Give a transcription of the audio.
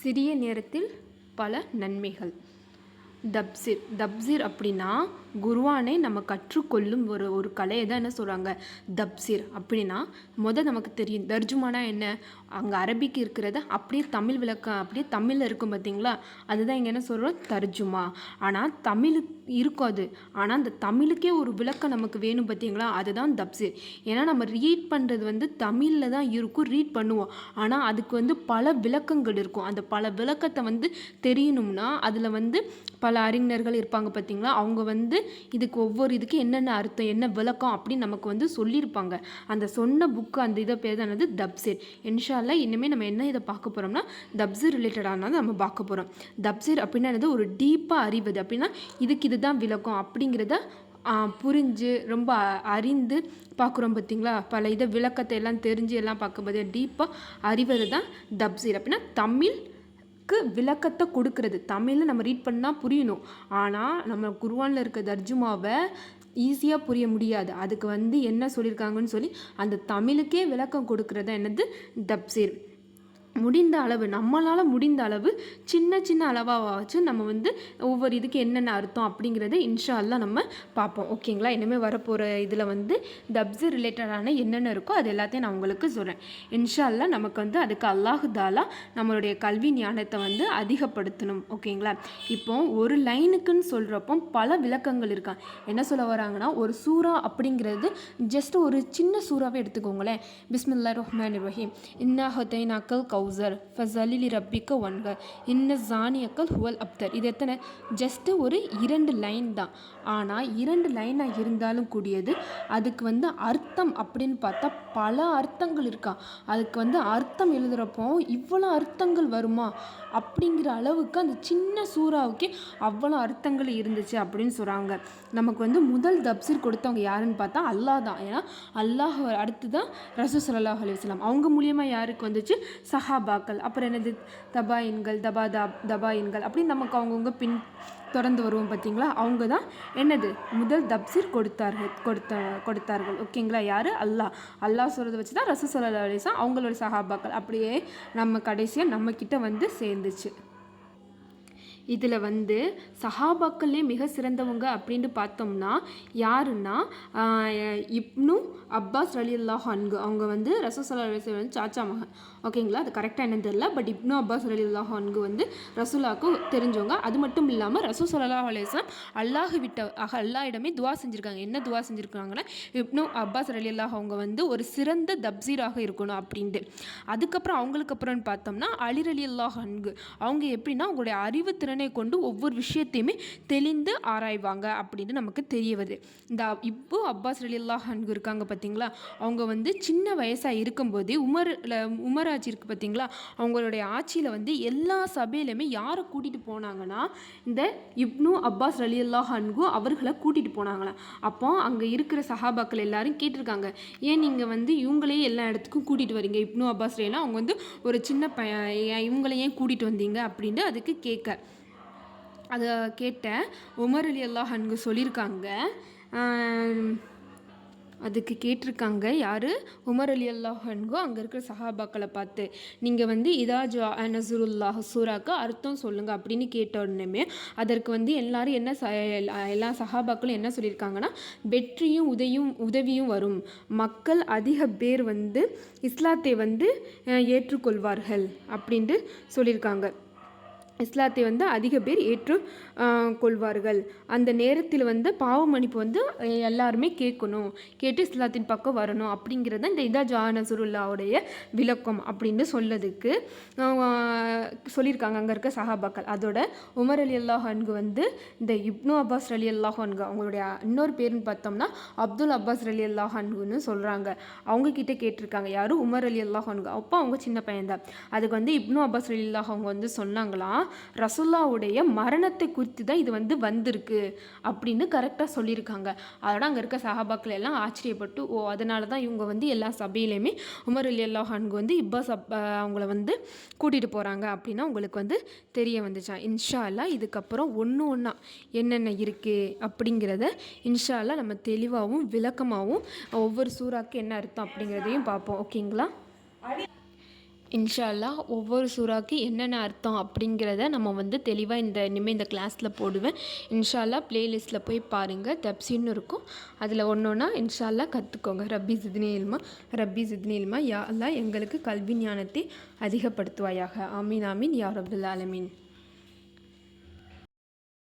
சிறிய நேரத்தில் பல நன்மைகள். தப்சீர் அப்படின்னா குர்ஆனை நம்ம கற்றுக்கொள்ளும் ஒரு கலையை தான் என்ன சொல்கிறாங்க, தப்சீர் அப்படின்னா. நமக்கு தெரியும் தர்ஜுமானா என்ன, அங்கே அரபிக்கு இருக்கிறத அப்படியே தமிழ் விளக்கம் அப்படியே தமிழில் இருக்கும் பார்த்தீங்களா, அதுதான் இங்கே என்ன சொல்கிறோம், தர்ஜுமா. ஆனால் தமிழ் இருக்கும் அது, ஆனால் அந்த தமிழுக்கே ஒரு விளக்கம் நமக்கு வேணும் பார்த்தீங்களா, அதுதான் தப்சீர். ஏன்னா நம்ம ரீட் பண்ணுறது தமிழில் தான் இருக்கும், ரீட் பண்ணுவோம். ஆனால் அதுக்கு பல விளக்கங்கள் இருக்கும். அந்த பல விளக்கத்தை தெரியணும்னா அதில் பல அறிஞர்கள் இருப்பாங்க பார்த்தீங்களா, அவங்க இதுக்கு என்னென்ன அர்த்தம், என்ன விளக்கம் அப்படின்னு நமக்கு சொல்லியிருப்பாங்க. அந்த சொன்ன புக்கு அந்த இதை பேர் தான் தப்சீர். இன்ஷா அல்லாஹ் இனிமேல் நம்ம என்ன இதை பார்க்க போகிறோம்னா தப்சீர் ரிலேட்டடானது நம்ம பார்க்க போகிறோம். தப்சீர் அப்படின்னா ஒரு டீப்பாக அறிவது அப்படின்னா இதுதான் விளக்கம் அப்படிங்கிறத புரிஞ்சு ரொம்ப அறிந்து பார்க்குறோம் பார்த்தீங்களா, பல இதை விளக்கத்தை எல்லாம் தெரிஞ்சு எல்லாம் பார்க்கும்போது டீப்பாக அறிவது தான் தப்சீர். அப்படின்னா தமிழுக்கு விளக்கத்தை கொடுக்கறது. தமிழில் நம்ம ரீட் பண்ணால் புரியணும், ஆனால் நம்ம குர்ஆனில் இருக்க தர்ஜுமாவை ஈஸியாக புரிய முடியாது. அதுக்கு என்ன சொல்லியிருக்காங்கன்னு சொல்லி அந்த தமிழுக்கே விளக்கம் கொடுக்கறது என்னது, தப்சீர். முடிந்த அளவு நம்மளால் முடிந்த அளவு சின்ன சின்ன அளவாக வச்சு நம்ம ஒவ்வொரு இதுக்கு என்னென்ன அர்த்தம் அப்படிங்கிறத இன்ஷா அல்லாஹ் நம்ம பார்ப்போம். ஓகேங்களா, இனிமேல் வரப்போகிற இதில் தப்சீர் ரிலேட்டடான என்னென்ன இருக்கோ அது எல்லாத்தையும் நான் உங்களுக்கு சொல்கிறேன். இன்ஷா அல்லாஹ் நமக்கு அதுக்கு அல்லாஹு தாலா நம்மளுடைய கல்வி ஞானத்தை அதிகப்படுத்தணும். ஓகேங்களா, இப்போ ஒரு லைனுக்குன்னு சொல்கிறப்போ பல விளக்கங்கள் இருக்கான். என்ன சொல்ல வராங்கன்னா, ஒரு சூறா அப்படிங்கிறது ஜஸ்ட் ஒரு சின்ன சூறாவே எடுத்துக்கோங்களேன். பிஸ்மில்லாஹிர் ரஹ்மானிர் ரஹீம், இன்னா ஹதைனாக்கல் கௌசர் ஃபஸலிலி ரப்பிக்க வன்கர் இன்ன ஜானியக்கல் ஹுவல் அப்தர். இது எத்தனை, ஜஸ்ட்டு ஒரு 2 லைன் தான். ஆனால் 2 லைனாக இருந்தாலும் கூடியது அதுக்கு அர்த்தம் அப்படின்னு பார்த்தா பல அர்த்தங்கள் இருக்கா. அதுக்கு அர்த்தம் எழுதுகிறப்போ இவ்வளோ அர்த்தங்கள் வருமா அப்படிங்கிற அளவுக்கு அந்த சின்ன சூறாவுக்கே அவ்வளோ அர்த்தங்கள் இருந்துச்சு அப்படின்னு சொல்கிறாங்க. நமக்கு முதல் தப்சீர் கொடுத்தவங்க யாருன்னு பார்த்தா அல்லாஹ் தான். ஏன்னா அல்லாஹ் அடுத்து தான் ரசூல் ஸல்லல்லாஹு அலைஹி வஸல்லம். அவங்க மூலியமாக யாருக்கு வந்துச்சு, சஹாபாக்கள். அப்புறம் என்னது, தபாயின்கள், தபாயின்கள் அப்படின்னு நமக்கு அவங்கவுங்க பின் தொடர்ந்து வருவோம் பார்த்தீங்களா, அவங்க தான் என்னது முதல் தப்சீர் கொடுத்தார்கள். ஓகேங்களா, யார், அல்லாஹ் சொல்கிறத வச்சு தான் ரசூல் ஸல்லல்லாஹு அலைஹி வஸல்லம் அவங்களோட சஹாபாக்கள் அப்படியே நம்ம கடைசியாக நம்மக்கிட்ட சேர்ந்துச்சு. இதில் சஹாபாக்கள்லே மிக சிறந்தவங்க அப்படின்னு பார்த்தோம்னா யாருன்னா இப்னு அப்பாஸ் ரலியல்லாஹு அன்ஹு. அவங்க ரசூல் ஸல்லல்லாஹு அலைஹி வஸல்லம் சாச்சா மகன். ஓகேங்களா, அது கரெக்டாக என்னன்னு தெரியல, பட் இப்னு அப்பாஸ் ரலியல்லாஹு அன்ஹு ரசூலாவுக்கு தெரிஞ்சவங்க. அது மட்டும் இல்லாமல் ரசூல் ஸல்லல்லாஹு அலைஹி வஸல்லம் அல்லாஹ்விடமே துவா செஞ்சுருக்காங்க. என்ன துவா செஞ்சுருக்காங்கன்னா, இப்னு அப்பாஸ் ரலியல்லாஹு அவங்க ஒரு சிறந்த தப்சீராக இருக்கணும் அப்படின்ட்டு. அதுக்கப்புறம் அவங்களுக்கு அப்புறம்னு பார்த்தோம்னா அலி ரலியல்லாஹு அன்ஹு. அவங்க எப்படின்னா அவங்களுடைய அறிவுத்திறன் கொண்டு ஒவ்வொரு விஷயத்தையுமே தெளிந்து ஆராய்வாங்க அப்படின்னு நமக்கு தெரிய வருது. இந்த இப்னு அப்பாஸ் ரலியல்லாஹு அன்ஹு இருக்காங்க பார்த்தீங்களா, அவங்க சின்ன வயசாக இருக்கும்போதே உமர் ஆட்சி இருக்குது பார்த்தீங்களா, அவங்களுடைய ஆட்சியில் எல்லா சபையிலுமே யாரை கூட்டிகிட்டு போனாங்கன்னா இந்த இப்னு அப்பாஸ் ரலியல்லாஹு அன்ஹு அவர்களை கூட்டிகிட்டு போனாங்களாம். அப்போ அங்கே இருக்கிற சஹாபாக்கள் எல்லாரும் கேட்டிருக்காங்க, ஏன் நீங்கள் இவங்களே எல்லா இடத்துக்கும் கூட்டிகிட்டு வரீங்க, இப்னு அப்பாஸ் ரலியல்லாஹு அவங்க ஒரு சின்ன பையன், இவங்களை ஏன் கூட்டிகிட்டு வந்தீங்க அப்படின்ட்டு அதுக்கு கேட்க அதை கேட்ட உமர் ரலியல்லாஹு அன்ஹு சொல்லியிருக்காங்க. அதுக்கு கேட்டிருக்காங்க யார், உமர் ரலியல்லாஹு அன்ஹு அங்கே இருக்கிற சஹாபாக்களை பார்த்து, நீங்கள் இதா ஜா நஸ்ருல்லாஹ் சூறாக்கு அர்த்தம் சொல்லுங்கள் அப்படின்னு கேட்ட உடனே அதற்கு எல்லாரும் எல்லா சஹாபாக்களும் என்ன சொல்லியிருக்காங்கன்னா, வெற்றியும் உதவியும் வரும், மக்கள் அதிக பேர் இஸ்லாத்தை ஏற்றுக்கொள்வார்கள் அப்படின்ட்டு சொல்லியிருக்காங்க. இஸ்லாத்தை அதிக பேர் ஏற்றுக்கொள்வார்கள். அந்த நேரத்தில் பாவ மன்னிப்பு எல்லாருமே கேட்டு இஸ்லாத்தின் பக்கம் வரணும் அப்படிங்கிறத இந்த இதா ஜா நஸ்ருல்லாவுடைய விளக்கம் அப்படின்னு சொல்லதுக்கு சொல்லியிருக்காங்க அங்கே இருக்க சஹாபாக்கள். அதோட உமர் ரலியல்லாஹு அன்ஹு இந்த இப்னு அப்பாஸ் ரலியல்லாஹு அன்ஹு அவங்களுடைய இன்னொரு பேருன்னு பார்த்தோம்னா அப்துல் அப்பாஸ் ரலியல்லாஹு அன்ஹுன்னு சொல்கிறாங்க. அவங்கக்கிட்ட கேட்டிருக்காங்க யாரும், உமர் ரலியல்லாஹு அன்ஹு. அப்போ அவங்க சின்ன பையன்தான். அதுக்கு இப்னு அப்பாஸ் ரலியல்லாஹு அவங்க சொன்னாங்களாம், ரசூலுல்லாவுடைய மரணத்தை குறித்து தான் இது வந்திருக்கு அப்படின்னு கரெக்டாக சொல்லியிருக்காங்க. அதோட அங்கே இருக்க சஹாபாக்கள் எல்லாம் ஆச்சரியப்பட்டு, அதனால தான் இவங்க எல்லா சபையிலையுமே உமர் ரலியல்லாஹு அன்ஹு இப்பாஸ் அவங்கள கூட்டிகிட்டு போகிறாங்க அப்படின்னு அவங்களுக்கு தெரிய வந்துச்சான். இன்ஷா அல்லாஹ் இதுக்கப்புறம் ஒன்றா என்னென்ன இருக்குது அப்படிங்கிறத இன்ஷா அல்லாஹ் நம்ம தெளிவாகவும் விளக்கமாகவும் ஒவ்வொரு சூறாக்கு என்ன அர்த்தம் அப்படிங்கிறதையும் பார்ப்போம். ஓகேங்களா, இன்ஷா அல்லாஹ் ஒவ்வொரு சூறாக்கு என்னென்ன அர்த்தம் அப்படிங்கிறத நம்ம வந்து தெளிவாக இனிமேல் இந்த கிளாஸில் போடுவேன். இன்ஷா அல்லாஹ் ப்ளேலிஸ்ட்டில் போய் பாருங்கள், தப்சீர்னு இருக்கும். அதில் ஒன்று ஒன்றா இன்ஷா அல்லாஹ் கற்றுக்கோங்க. ரப்பி ஜித்னி இல்மா, ரப்பி ஜித்னி இல்மா. யா அல்லாஹ் எங்களுக்கு கல்வி ஞானத்தை அதிகப்படுத்துவாயாக. ஆமீன் ஆமீன் யா ரப்பல் ஆலமீன்.